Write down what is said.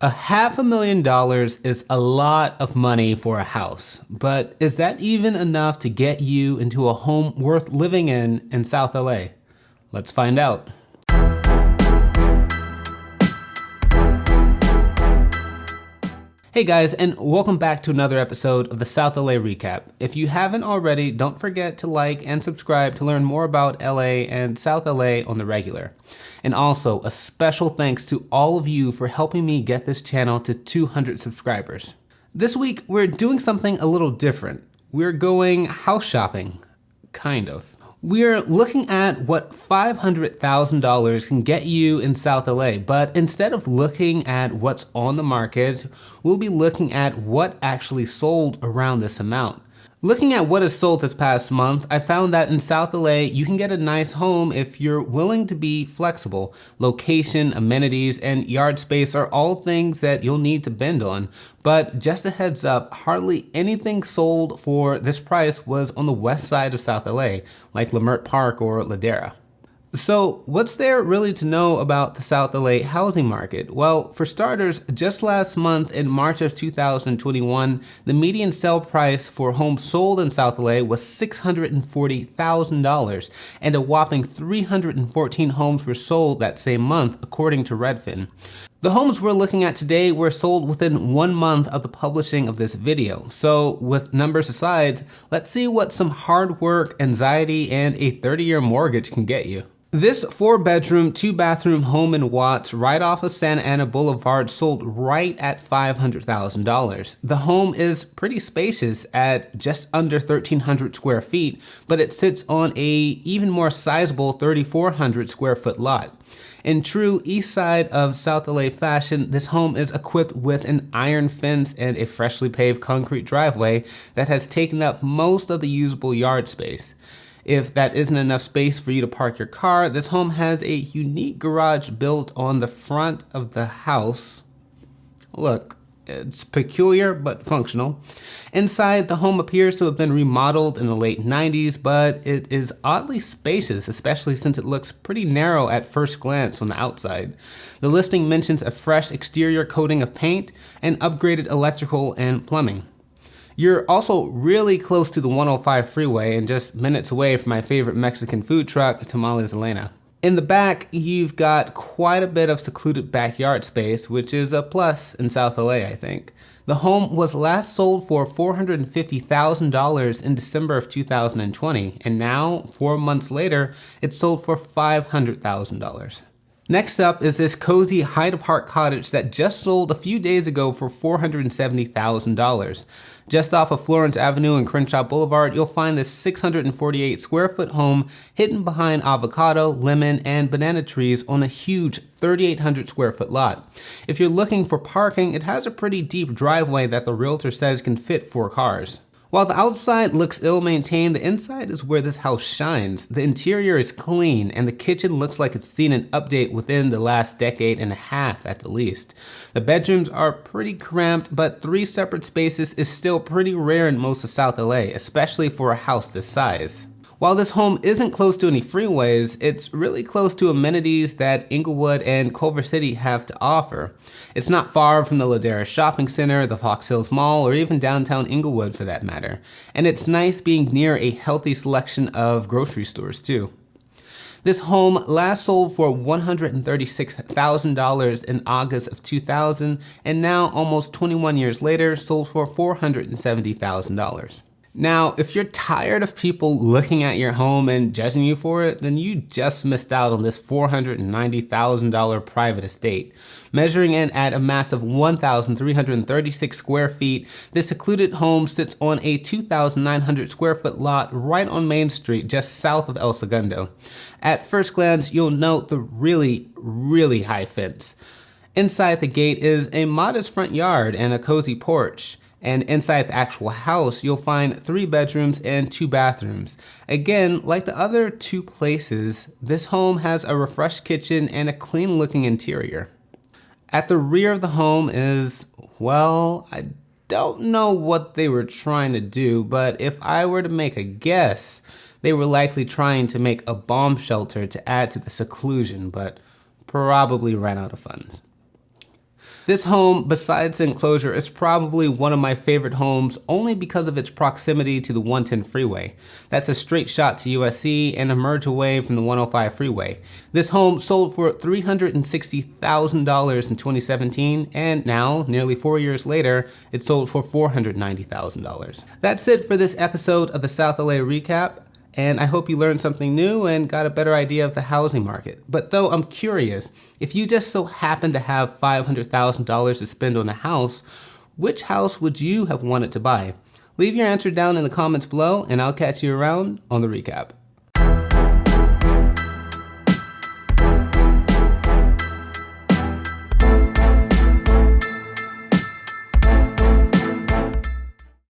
$500,000 is a lot of money for a house, but is that even enough to get you into a home worth living in South LA? Let's find out. Hey guys, and welcome back to another episode of the South LA Recap. If you haven't already, don't forget to like and subscribe to learn more about LA and South LA on the regular. And also, a special thanks to all of you for helping me get this channel to 200 subscribers. This week, we're doing something a little different. We're going house shopping, kind of. We're looking at what $500,000 can get you in South LA, but instead of looking at what's on the market, we'll be looking at what actually sold around this amount. Looking at what has sold this past month, I found that in South LA, you can get a nice home if you're willing to be flexible. Location, amenities, and yard space are all things that you'll need to bend on. But just a heads up, hardly anything sold for this price was on the west side of South LA, like Leimert Park or Ladera. So what's there really to know about the South LA housing market? Well, for starters, just last month in March of 2021, the median sale price for homes sold in South LA was $640,000, and a whopping 314 homes were sold that same month, according to Redfin. The homes we're looking at today were sold within 1 month of the publishing of this video. So with numbers aside, let's see what some hard work, anxiety, and a 30-year mortgage can get you. This 4-bedroom, 2-bathroom home in Watts right off of Santa Ana Boulevard sold right at $500,000. The home is pretty spacious at just under 1,300 square feet, but it sits on a even more sizable 3,400 square foot lot. In true east side of South LA fashion, this home is equipped with an iron fence and a freshly paved concrete driveway that has taken up most of the usable yard space. If that isn't enough space for you to park your car, this home has a unique garage built on the front of the house. Look, it's peculiar but functional. Inside, the home appears to have been remodeled in the late 90s, but it is oddly spacious, especially since it looks pretty narrow at first glance from the outside. The listing mentions a fresh exterior coating of paint and upgraded electrical and plumbing. You're also really close to the 105 freeway and just minutes away from my favorite Mexican food truck, Tamales Elena. In the back, you've got quite a bit of secluded backyard space, which is a plus in South LA, I think. The home was last sold for $450,000 in December of 2020, and now, 4 months later, it's sold for $500,000. Next up is this cozy Ladera Park cottage that just sold a few days ago for $470,000. Just off of Florence Avenue and Crenshaw Boulevard, you'll find this 648 square foot home hidden behind avocado, lemon, and banana trees on a huge 3,800 square foot lot. If you're looking for parking, it has a pretty deep driveway that the realtor says can fit 4 cars. While the outside looks ill-maintained, the inside is where this house shines. The interior is clean, and the kitchen looks like it's seen an update within the last decade and a half at the least. The bedrooms are pretty cramped, but 3 separate spaces is still pretty rare in most of South LA, especially for a house this size. While this home isn't close to any freeways, it's really close to amenities that Inglewood and Culver City have to offer. It's not far from the Ladera Shopping Center, the Fox Hills Mall, or even downtown Inglewood for that matter. And it's nice being near a healthy selection of grocery stores too. This home last sold for $136,000 in August of 2000, and now almost 21 years later sold for $470,000. Now, if you're tired of people looking at your home and judging you for it, then you just missed out on this $490,000 private estate. Measuring in at a massive 1,336 square feet, this secluded home sits on a 2,900 square foot lot right on Main Street, just south of El Segundo. At first glance, you'll note the really high fence. Inside the gate is a modest front yard and a cozy porch. And inside the actual house, you'll find 3 bedrooms and 2 bathrooms. Again, like the other 2 places, this home has a refreshed kitchen and a clean looking interior. At the rear of the home is, well, I don't know what they were trying to do, but if I were to make a guess, they were likely trying to make a bomb shelter to add to the seclusion, but probably ran out of funds. This home, besides the enclosure, is probably one of my favorite homes only because of its proximity to the 110 freeway. That's a straight shot to USC and a merge away from the 105 freeway. This home sold for $360,000 in 2017, and now, nearly 4 years later, it sold for $490,000. That's it for this episode of the South LA Recap. And I hope you learned something new and got a better idea of the housing market. But though I'm curious, if you just so happen to have $500,000 to spend on a house, which house would you have wanted to buy? Leave your answer down in the comments below, and I'll catch you around on the recap.